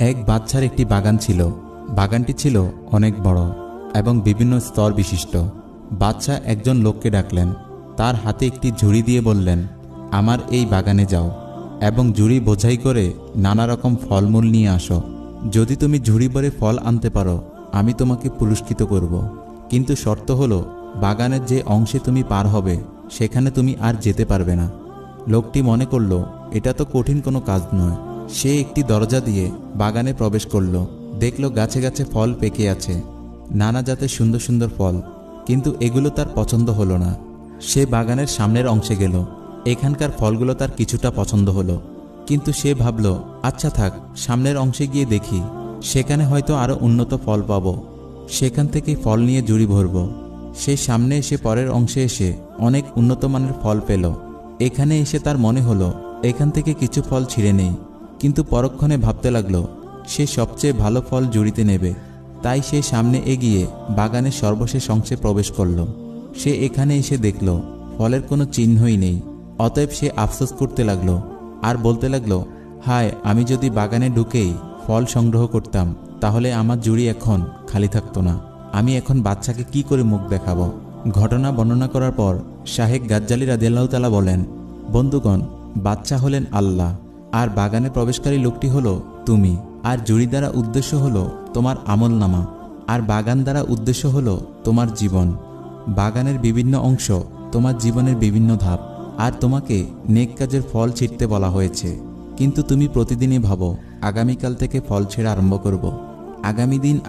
এক বাচ্চার একটি বাগান ছিল। বাগানটি ছিল অনেক বড় এবং বিভিন্ন স্তর বিশিষ্ট। বাচ্চা একজন লোককে ডাকলেন, তার হাতে একটি ঝুড়ি দিয়ে বললেন, আমার এই বাগানে যাও এবং ঝুড়ি বোঝাই করে নানা রকম ফলমূল নিয়ে আসো। যদি তুমি ঝুড়ি ভরে ফল আনতে পারো আমি তোমাকে পুরস্কৃত করব, কিন্তু শর্ত হলো বাগানের যে অংশে তুমি পার হবে সেখানে তুমি আর যেতে পারবে না। লোকটি মনে করল এটা তো কঠিন কোনো কাজ নয়। সে একটি দরজা দিয়ে বাগানে প্রবেশ করল। দেখল গাছে গাছে ফল পেকে আছে, নানা জাতের সুন্দর সুন্দর ফল, কিন্তু এগুলো তার পছন্দ হলো না। সে বাগানের সামনের অংশে গেল। এখানকার ফলগুলো তার কিছুটা পছন্দ হলো, কিন্তু সে ভাবল আচ্ছা থাক, সামনের অংশে গিয়ে দেখি, সেখানে হয়তো আরও উন্নত ফল পাব, সেখান থেকেই ফল নিয়ে ঝুড়ি ভরব। সে সামনে এসে পরের অংশে এসে অনেক উন্নত মানের ফল পেল। এখানে এসে তার মনে হলো এখান থেকে কিছু ফল ছিঁড়ে নেই, কিন্তু পরক্ষণে ভাবতে লাগলো সে সবচেয়ে ভালো ফল ঝুড়িতে নেবে। তাই সে সামনে এগিয়ে বাগানের সর্বশেষ অংশে প্রবেশ করল। সে এখানে এসে দেখল ফলের কোনো চিহ্নই নেই। অতএব সে আফসোস করতে লাগলো আর বলতে লাগলো, হায়, আমি যদি বাগানে ঢুকেই ফল সংগ্রহ করতাম তাহলে আমার ঝুড়ি এখন খালি থাকতো না। আমি এখন বাচ্চাকে কি করে মুখ দেখাবো। ঘটনা বর্ণনা করার পর শাহেখ গাজ্জালী রাদিয়াল্লাহু তাআলা বলেন, বন্ধুগণ, বাচ্চা হলেন আল্লাহ, আর বাগানে প্রবেশকারী লোকটি হলো তুমি, আর ঝুড়ি দ্বারা উদ্দেশ্য হলো তোমার আমলনামা, আর বাগান দ্বারা উদ্দেশ্য হলো তোমার জীবন। বাগানের বিভিন্ন অংশ তোমার জীবনের বিভিন্ন ধাপ, আর তোমাকে নেক কাজের ফল ছিঁড়তে বলা হয়েছে। কিন্তু তুমি প্রতিদিনই ভাবো আগামীকাল থেকে ফল ছেঁড়া আরম্ভ করব।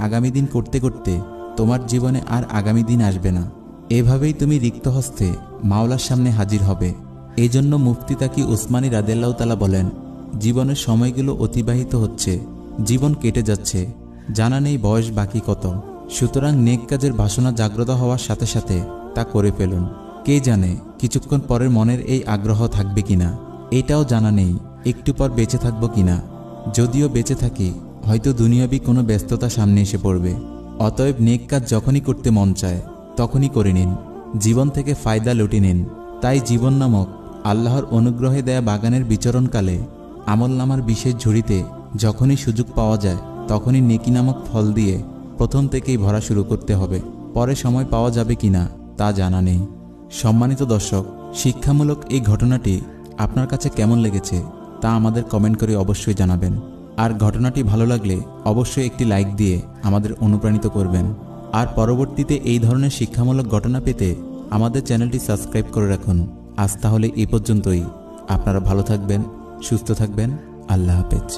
আগামী দিন করতে করতে তোমার জীবনে আর আগামী দিন আসবে না। এভাবেই তুমি রিক্ত হস্তে মাওলার সামনে হাজির হবে। এজন্য মুফতি তাকি উসমানী রাদিয়াল্লাহু তাআলা বলেন, জীবনের সময়গুলো অতিবাহিত হচ্ছে, জীবন কেটে যাচ্ছে, জানা নেই বয়স বাকি কত। সুতরাং নেক কাজের বাসনা জাগ্রত হওয়ার সাথে সাথে তা করে ফেলুন। কে জানে কিছুক্ষণ পরের মনের এই আগ্রহ থাকবে কিনা, এটাও জানা নেই একটু পর বেঁচে থাকবো কিনা। যদিও বেঁচে থাকি হয়তো দুনিয়াবি কোনো ব্যস্ততা সামনে এসে পড়বে। অতএব নেক কাজ যখনই করতে মন চায় তখনই করে নিন, জীবন থেকে ফায়দা লুটে নিন। তাই জীবন নামক আল্লাহর অনুগ্রহে দেয়া বাগানের বিচরণকালে আমলনামার বিশেষ ঝুড়িতে যখনই সুযোগ পাওয়া যায় তখনই নেকি নামক ফল দিয়ে প্রথম থেকেই ভরা শুরু করতে হবে। পরে সময় পাওয়া যাবে কিনা তা জানা নেই। সম্মানিত দর্শক, শিক্ষামূলক এই ঘটনাটি আপনার কাছে কেমন লেগেছে তা আমাদের কমেন্ট করে অবশ্যই জানাবেন। আর ঘটনাটি ভালো লাগলে অবশ্যই একটি লাইক দিয়ে আমাদের অনুপ্রাণিত করবেন। আর পরবর্তীতে এই ধরনের শিক্ষামূলক ঘটনা পেতে আমাদের চ্যানেলটি সাবস্ক্রাইব করে রাখুন। আজ তাহলে এই পর্যন্তই। আপনারা ভালো থাকবেন, সুস্থ থাকবেন। আল্লাহ হাফেজ।